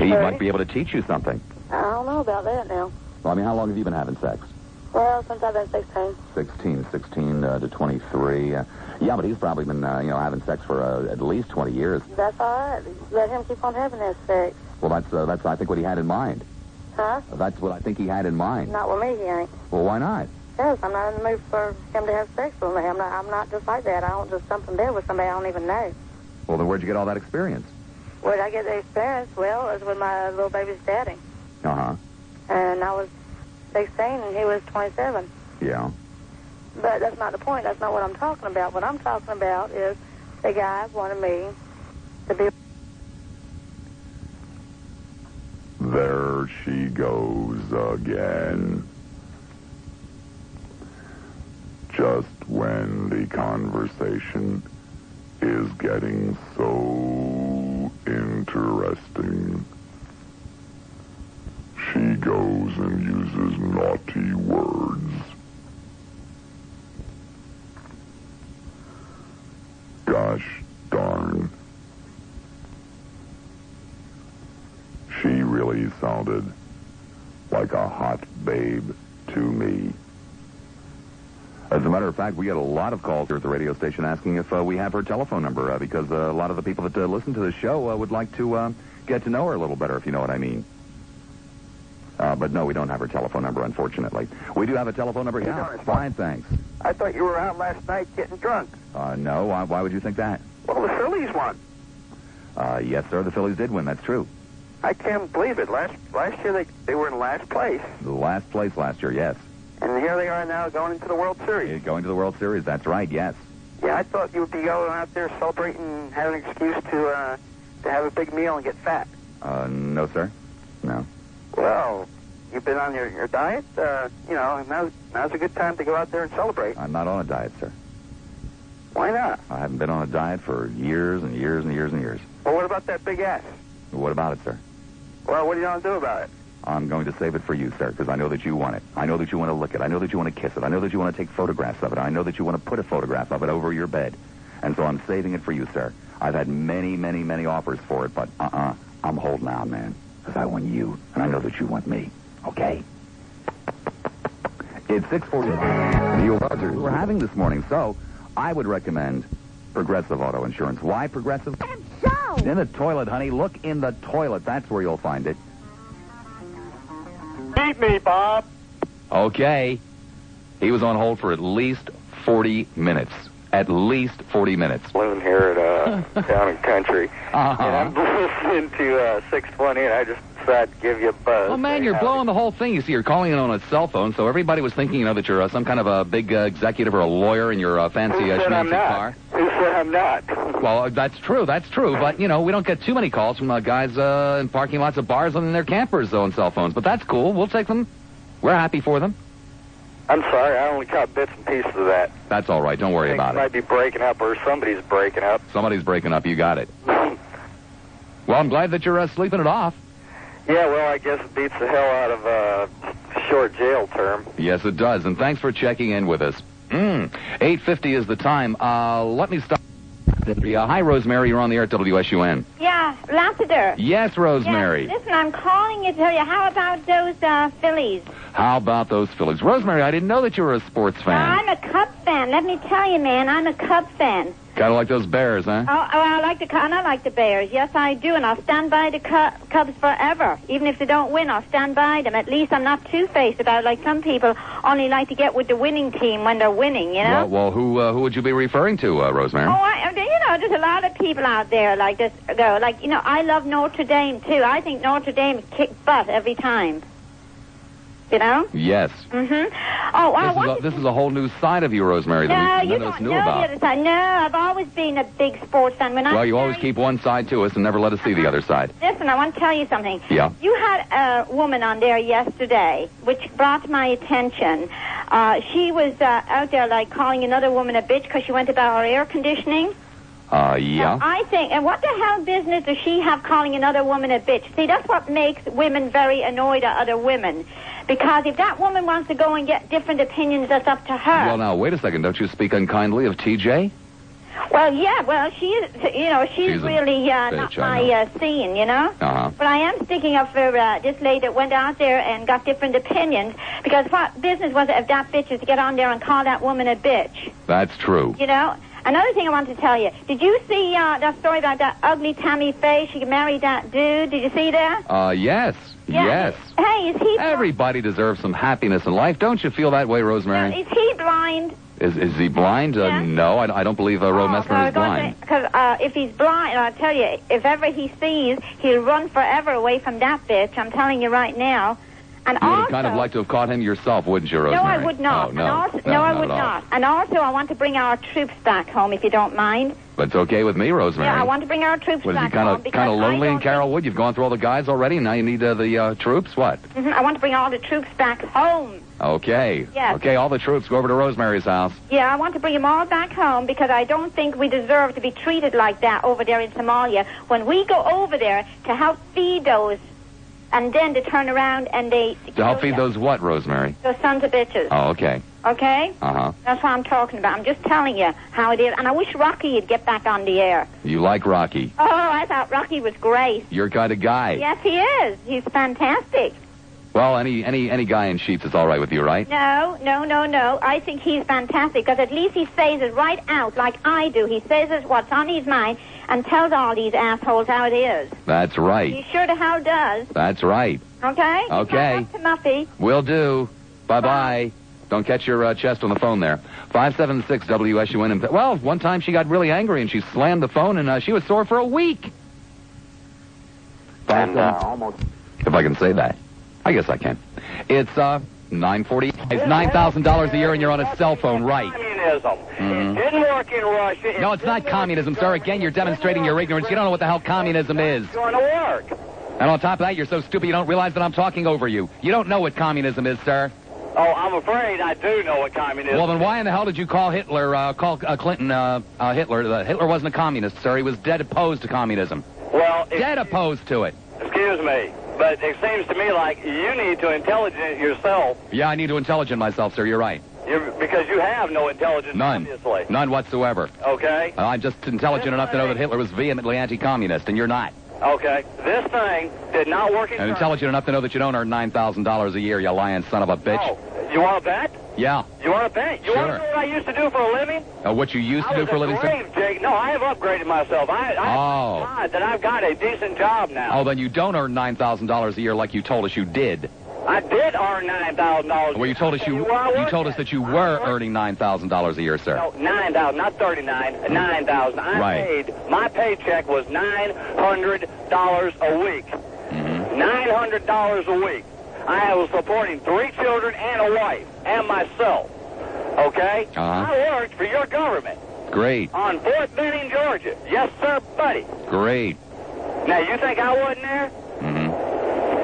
He might be able to teach you something. I don't know about that now. Well, I mean, how long have you been having sex? Well, since I've been 16. 16 to 23. Yeah, but he's probably been, having sex for at least 20 years. That's all right. Let him keep on having that sex. Well, that's I think, what he had in mind. Huh? That's what I think he had in mind. Not with me, he ain't. Well, why not? Yes, I'm not in the mood for him to have sex with me. I'm not just like that. I don't just jump in bed with somebody I don't even know. Well, then where'd you get all that experience? Where'd I get the experience? Well, it was with my little baby's daddy. Uh-huh. And I was 16 and he was 27. Yeah. But that's not the point. That's not what I'm talking about. What I'm talking about is the guy wanted me to be... There she goes again. Just when the conversation is getting so interesting, she goes and uses naughty words. Gosh darn. She really sounded like a hot babe to me. As a matter of fact, we get a lot of calls here at the radio station asking if we have her telephone number because a lot of the people that listen to the show would like to get to know her a little better, if you know what I mean. But no, we don't have her telephone number, unfortunately. We do have a telephone number. Yeah, fine, thanks. I thought you were out last night getting drunk. No, why would you think that? Well, the Phillies won. Yes, sir, the Phillies did win. That's true. I can't believe it. Last year they were in last place. The last place last year, yes. And here they are now going into the World Series. Going to the World Series, that's right, yes. Yeah, I thought you would be going out there celebrating and having an excuse to have a big meal and get fat. No, sir. No. Well, you've been on your diet. Now's a good time to go out there and celebrate. I'm not on a diet, sir. Why not? I haven't been on a diet for years and years and years and years. Well, what about that big ass? What about it, sir? Well, what are you going to do about it? I'm going to save it for you, sir, because I know that you want it. I know that you want to look at it. I know that you want to kiss it. I know that you want to take photographs of it. I know that you want to put a photograph of it over your bed. And so I'm saving it for you, sir. I've had many, many, many offers for it, but I'm holding out, man, because I want you, and I know that you want me. Okay? It's 6:40. We're having this morning, so I would recommend Progressive Auto Insurance. Why Progressive? In the toilet, honey. Look in the toilet. That's where you'll find it. Beat me, Bob. Okay. He was on hold for at least 40 minutes. At least 40 minutes. Loon here at Town and Country. Uh-huh. And I'm listening to 620, and I just decided to give you a buzz. Oh, man, you're blowing the whole thing. You see, you're calling in on a cell phone, so everybody was thinking, that you're some kind of a big executive or a lawyer in your fancy schmancy car. Who said I'm not? Well, that's true, but, we don't get too many calls from guys in parking lots of bars and in their campers on cell phones, but that's cool. We'll take them. We're happy for them. I'm sorry, I only caught bits and pieces of that. That's all right. Don't worry about it. Might be breaking up, or somebody's breaking up. Somebody's breaking up. You got it. Well, I'm glad that you're sleeping it off. Yeah, well, I guess it beats the hell out of a short jail term. Yes, it does. And thanks for checking in with us. 8:50 is the time. Let me stop. Hi, Rosemary. You're on the air at WSUN. Yeah, Lassiter. Yes, Rosemary. Yeah, listen, I'm calling you to tell you, how about those Phillies? How about those Phillies? Rosemary, I didn't know that you were a sports fan. I'm a Cub fan. Let me tell you, man, I'm a Cub fan. Kind of like those Bears, huh? Oh, I like the Bears. Yes, I do, and I'll stand by the Cubs forever. Even if they don't win, I'll stand by them. At least I'm not two-faced about it, like some people only like to get with the winning team when they're winning, you know? Well, who would you be referring to, Rosemary? Oh, there's a lot of people out there like this. I love Notre Dame, too. I think Notre Dame kicks butt every time. You know? Yes. Mm-hmm. Oh, this is a whole new side of you, Rosemary, that none of us knew about. The other side. No, I've always been a big sports fan. You always keep one side to us and never let us see the other side. Listen, I want to tell you something. Yeah. You had a woman on there yesterday, which brought my attention. She was out there, calling another woman a bitch because she went about her air conditioning. Yeah. Now, I think, and what the hell business does she have calling another woman a bitch? See, that's what makes women very annoyed at other women. Because if that woman wants to go and get different opinions, that's up to her. Well, now, wait a second. Don't you speak unkindly of TJ? Well, yeah, well, she is, she's really not my scene, Uh-huh. But I am sticking up for this lady that went out there and got different opinions, because what business was it of that bitch is to get on there and call that woman a bitch? That's true. Another thing I wanted to tell you, did you see that story about that ugly Tammy Faye? She married that dude. Did you see that? Yes. Yeah. Yes. Hey, is he... Everybody deserves some happiness in life. Don't you feel that way, Rosemary? Is he blind? Is he blind? Yeah. No, I don't believe Ro Messner is blind. Because if he's blind, I'll tell you, if ever he sees, he'll run forever away from that bitch. I'm telling you right now. And you would also, have kind of liked to have caught him yourself, wouldn't you, Rosemary? No, I would not. Oh, no. I would not. And also, I want to bring our troops back home, if you don't mind. But it's okay with me, Rosemary. Yeah, I want to bring our troops back home. Kind of lonely in Carrollwood? You've gone through all the guys already, and now you need the troops? What? Mm-hmm. I want to bring all the troops back home. Okay. Yes. Okay, all the troops go over to Rosemary's house. Yeah, I want to bring them all back home, because I don't think we deserve to be treated like that over there in Somalia. When we go over there to help feed those, and then to turn around and they... To help feed those what, Rosemary? Those sons of bitches. Oh, okay. Okay? Uh-huh. That's what I'm talking about. I'm just telling you how it is. And I wish Rocky would get back on the air. You like Rocky? Oh, I thought Rocky was great. Your kind of guy. Yes, he is. He's fantastic. Well, any guy in sheets is all right with you, right? No. I think he's fantastic, because at least he says it right out like I do. He says it what's on his mind and tells all these assholes how it is. That's right. He sure the hell does. That's right. Okay? Okay. Up to Muffy. Will do. Bye-bye. Don't catch your chest on the phone there. 576 WSUN. Well, one time she got really angry and she slammed the phone and she was sore for a week. And almost... If I can say that. I guess I can. It's 940. It's $9,000 a year and you're on a cell phone, right? Communism. It didn't work in Russia. No, it's not communism, sir. Again, you're demonstrating your ignorance. You don't know what the hell communism is. It's going to work. And on top of that, you're so stupid you don't realize that I'm talking over you. You don't know what communism is, sir. Oh, I'm afraid I do know what communism is. Well, then why in the hell did you call Hitler, Clinton, Hitler? Hitler wasn't a communist, sir. He was dead opposed to communism. Well... Dead opposed to it. Excuse me, but it seems to me like you need to intelligent yourself. Yeah, I need to intelligent myself, sir. You're right. Because you have no intelligence, None. obviously. None whatsoever. Okay? I'm just intelligent enough to know that Hitler was vehemently anti-communist, and you're not. Okay. This thing did not work in And intelligent enough to know that you don't earn $9,000 a year, you lying son of a bitch. Oh, you want to bet? Yeah. You want to bet? You Sure. want to know what I used to do for a living? What you used to do for a living, sir? Jake. No, I have upgraded myself. I God that I've got a decent job now. Oh, then you don't earn $9,000 a year like you told us you did. I did earn $9,000. Well, you told us that you were earning $9,000 a year, sir. No, 9,000, not 39, 9,000. My paycheck was $900 a week. Mm-hmm. $900 a week. I was supporting 3 children and a wife and myself. Okay? Uh-huh. I worked for your government. Great. On Fort Benning, Georgia. Yes, sir, buddy. Great. Now, you think I wasn't there? Mm-hmm.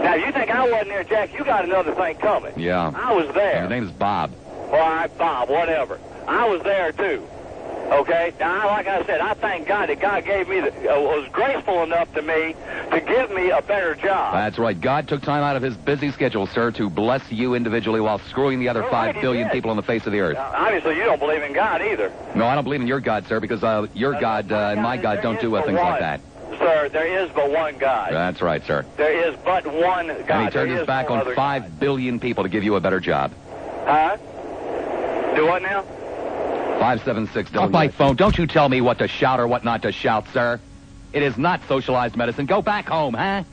Now, you think I wasn't there, Jack? You got another thing coming. Yeah. I was there. Your name's Bob. All right, Bob, whatever. I was there, too. Okay? Now, like I said, I thank God that God gave me, was graceful enough to me to give me a better job. That's right. God took time out of his busy schedule, sir, to bless you individually while screwing the other 5 billion people on the face of the earth. Obviously, you don't believe in God either. No, I don't believe in your God, sir, because your God and my God don't do things like that. Sir, there is but one God. That's right, sir. There is but one God. And he turned his back on 5 billion people to give you a better job. Huh? Do what now? 576 Off my phone. Don't you tell me what to shout or what not to shout, sir. It is not socialized medicine. Go back home, huh?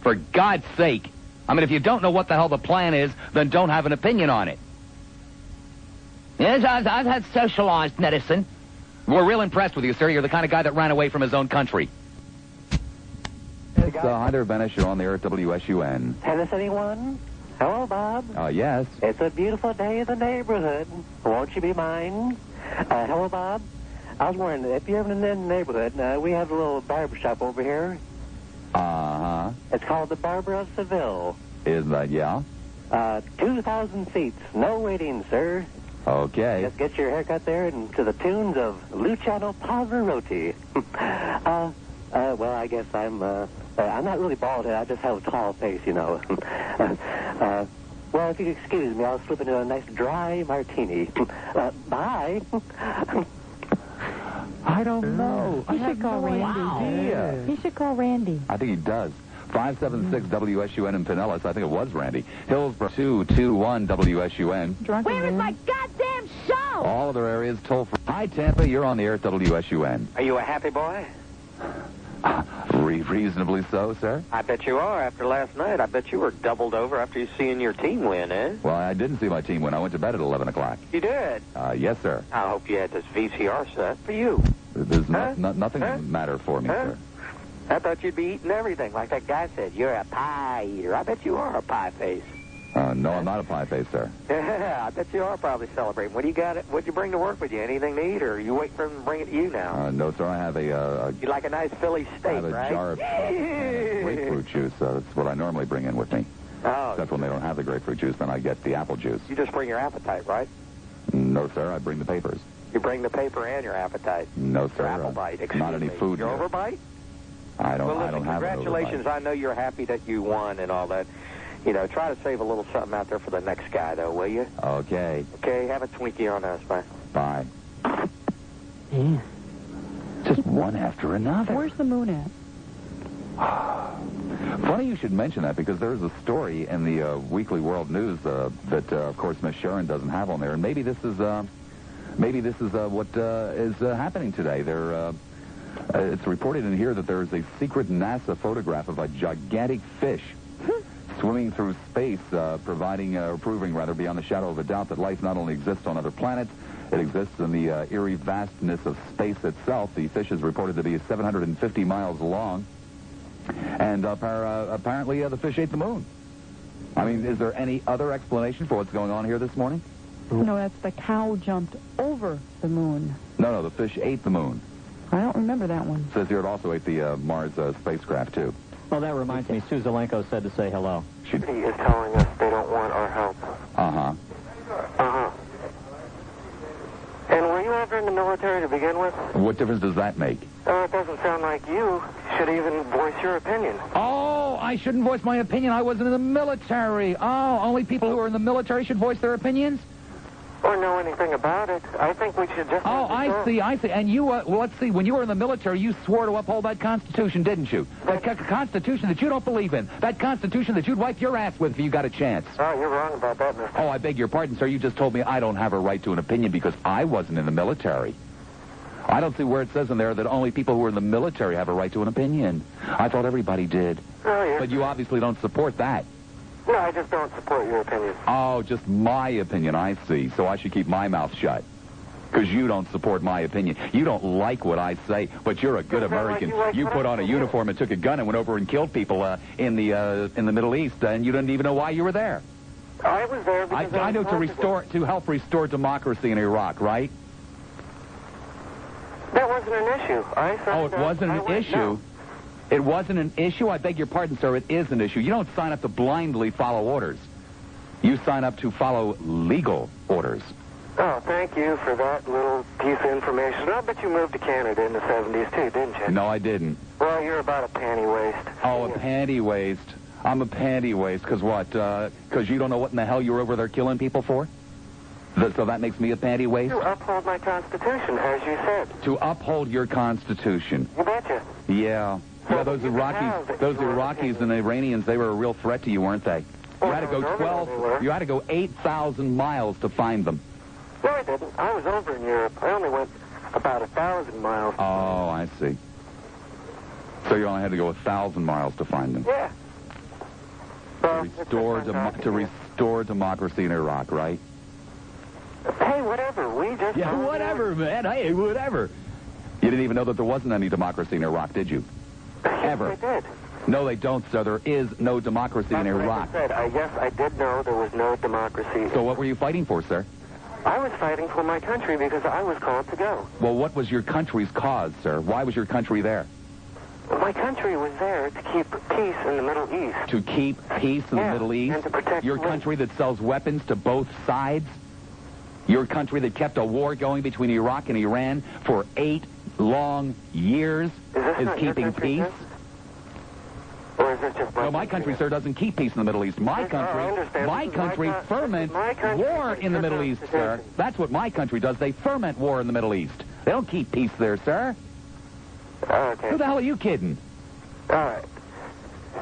For God's sake. I mean, if you don't know what the hell the plan is, then don't have an opinion on it. Yes, I've had socialized medicine. We're real impressed with you, sir. You're the kind of guy that ran away from his own country. It's hi there, Venice. You're on the air at WSUN. Tennis, anyone? Hello, Bob. Yes. It's a beautiful day in the neighborhood. Won't you be mine? Hello, Bob. I was wondering, if you're in the neighborhood, we have a little barbershop over here. Uh-huh. It's called the Barber of Seville. Is that, yeah? 2,000 seats. No waiting, sir. Okay. Just get your haircut there and to the tunes of Luciano Pavarotti. Well, I guess I'm not really bald. I just have a tall face, you know. Well, if you excuse me, I'll slip into a nice dry martini. Bye. I don't know. He should call Randy. Idea. He should call Randy. I think he does. 576 WSUN in Pinellas. I think it was Randy. Hillsborough 221 WSUN. Where is my goddamn show? All other areas toll free. Hi, Tampa. You're on the air at WSUN. Are you a happy boy? Reasonably so, sir. I bet you are. After last night, I bet you were doubled over after you seeing your team win, eh? Well, I didn't see my team when I went to bed at 11 o'clock. You did? Yes, sir. I hope you had this VCR set for you. There's nothing matter for me, sir. I thought you'd be eating everything. Like that guy said, you're a pie eater. I bet you are a pie face. No, I'm not a pie face, sir. Yeah, I bet you are probably celebrating. What do you got? What'd you bring to work with you? Anything to eat, or are you waiting for him to bring it to you now? No, sir. I have You like a nice Philly steak, I have a right? jar of grapefruit juice. That's what I normally bring in with me. Oh. Except when they don't have the grapefruit juice, then I get the apple juice. You just bring your appetite, right? No, sir. I bring the papers. You bring the paper and your appetite. No, sir. Your apple bite. Excuse not any me. food. Your here. overbite? I don't. Well, listen, I don't have an congratulations. overbite. I know you're happy that you won and all that. You know, try to save a little something out there for the next guy, though, will you? Okay. Okay, have a Twinkie on us, bye. Bye. Yeah. Just one after another. Where's the moon at? Funny you should mention that, because there's a story in the Weekly World News that, of course, Miss Sharon doesn't have on there, and maybe this is what is happening today. It's reported in here that there is a secret NASA photograph of a gigantic fish swimming through space, proving beyond the shadow of a doubt that life not only exists on other planets, it exists in the eerie vastness of space itself. The fish is reported to be 750 miles long, and apparently the fish ate the moon. I mean, is there any other explanation for what's going on here this morning? No, that's the cow jumped over the moon. No, the fish ate the moon. I don't remember that one. It says here it also ate the Mars spacecraft, too. Well, that reminds me, Sue Zelenko said to say hello. He is telling us they don't want our help. Uh-huh. Uh-huh. And were you ever in the military to begin with? What difference does that make? It doesn't sound like you should even voice your opinion. Oh, I shouldn't voice my opinion. I wasn't in the military. Oh, only people who are in the military should voice their opinions? Or know anything about it. I think we should just... Oh, I see. And you, well, let's see, when you were in the military, you swore to uphold that Constitution, didn't you? That Constitution that you don't believe in. That Constitution that you'd wipe your ass with if you got a chance. Oh, you're wrong about that, mister. Oh, I beg your pardon, sir. You just told me I don't have a right to an opinion because I wasn't in the military. I don't see where it says in there that only people who are in the military have a right to an opinion. I thought everybody did. Oh, yeah. But you obviously don't support that. No, I just don't support your opinion. Oh, just my opinion, I see. So I should keep my mouth shut. Because you don't support my opinion. You don't like what I say, but you're a good American. You put on a uniform and took a gun and went over and killed people in the Middle East, and you didn't even know why you were there. I was there because I know to help restore democracy in Iraq, right? That wasn't an issue. Oh, it wasn't an issue? No. It wasn't an issue? I beg your pardon, sir. It is an issue. You don't sign up to blindly follow orders. You sign up to follow legal orders. Oh, thank you for that little piece of information. I bet you moved to Canada in the 70s, too, didn't you? No, I didn't. Well, you're about a pantywaist. Oh, a pantywaist. I'm a pantywaist. Because what? Because you don't know what in the hell you're over there killing people for? So that makes me a pantywaist? To uphold my Constitution, as you said. To uphold your Constitution. You betcha. Yeah. Yeah, those Iraqis and the Iranians, they were a real threat to you, weren't they? You had to go 8,000 miles to find them. No, I didn't. I was over in Europe. I only went about 1,000 miles. Oh, I see. So you only had to go 1,000 miles to find them. Yeah. Well, to restore democracy in Iraq, right? Hey, whatever. We just... Yeah, whatever, man. Hey, whatever. You didn't even know that there wasn't any democracy in Iraq, did you? Ever. Yes, I did. No, they don't, sir. There is no democracy in Iraq. Like I said, yes, I did know there was no democracy. So what were you fighting for, sir? I was fighting for my country because I was called to go. Well, what was your country's cause, sir? Why was your country there? My country was there to keep peace in the Middle East. To keep peace in the Middle East? And to protect your country that sells weapons to both sides? Your country that kept a war going between Iraq and Iran for 8 long years is keeping peace? Or is it just my country, sir, doesn't keep peace in the Middle East. My country ferments war in the Middle East, sir. That's what my country does. They ferment war in the Middle East. They don't keep peace there, sir. Oh, okay. Who the hell are you kidding? All right.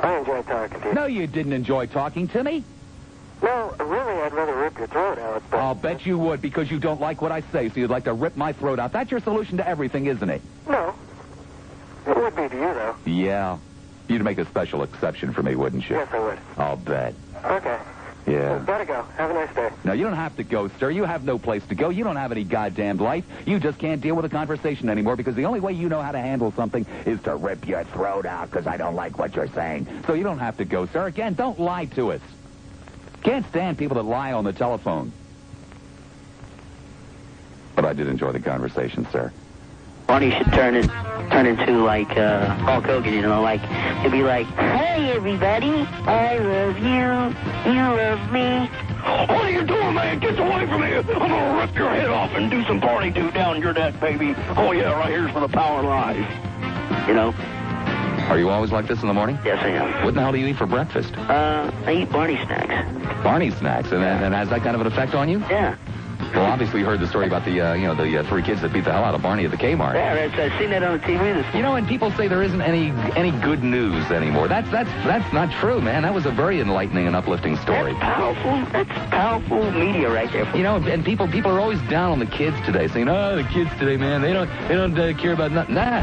I enjoyed talking to you. No, you didn't enjoy talking to me. No, really, I'd rather rip your throat out. But... I'll bet you would, because you don't like what I say, so you'd like to rip my throat out. That's your solution to everything, isn't it? No. It would be to you, though. Yeah. You'd make a special exception for me, wouldn't you? Yes, I would. I'll bet. Okay. Yeah. Well, gotta go. Have a nice day. No, you don't have to go, sir. You have no place to go. You don't have any goddamn life. You just can't deal with a conversation anymore because the only way you know how to handle something is to rip your throat out because I don't like what you're saying. So you don't have to go, sir. Again, don't lie to us. Can't stand people that lie on the telephone. But I did enjoy the conversation, sir. Barney should turn into like Hulk Hogan, you know, like he'd be like, "Hey everybody, I love you, you love me." What are you doing, man? Get away from me! I'm gonna rip your head off and do some party do down your neck, baby. Oh yeah, right here's for the power live. You know? Are you always like this in the morning? Yes, I am. What the hell do you eat for breakfast? I eat Barney snacks. Barney snacks, and has that kind of an effect on you? Yeah. Well, obviously you heard the story about the, the three kids that beat the hell out of Barney at the Kmart. Yeah, I've seen that on the TV this morning. You know, and people say there isn't any good news anymore. That's not true, man. That was a very enlightening and uplifting story. That's powerful media right there. You know, and people are always down on the kids today, saying, "Oh, the kids today, man, they don't care about nothing." Nah.